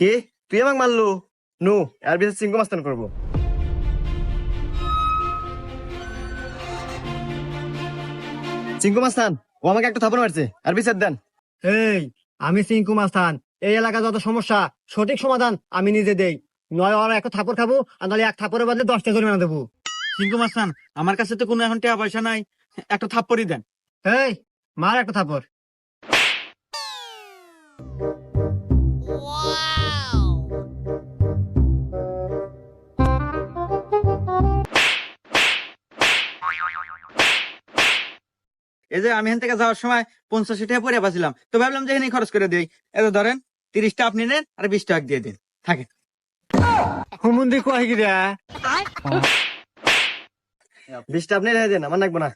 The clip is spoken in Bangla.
কে তুই আমাকে মারলু? নু আর বিশেষ সিংহ মাস্তান করবো। সিংহ মাস্তান ও আমাকে একটা থাপড় মারছে, আর বিচার দেন। এই, আমি সিংকু মাস্তান। এই এলাকার যত সমস্যা সঠিক সমাধান আমি নিজে দেই। নয় ওরা একটা থাপড় খাবো, আর নাহলে এক থাপড়ের বদলে 10টা জরিমানা দেবো। সিংকু মাস্তান, আমার কাছে তো কোনো এখন টাকা পয়সা নাই, একটা থাপ্পড়ই দেন। এই, মার একটা থাপড়। এই যে আমি এখান থেকে যাওয়ার সময় 50 টাকা পরে পাচ্ছিলাম, তো ভাবলাম যে এখানে খরচ করে দিই। এত ধরেন 30টা আপনি নেন আর 20 টাকা দিয়ে দিন, থাকে। হুমুন্দি কয় গিরা? 20টা আপনি রেখে দেন, আমার লাগবো না।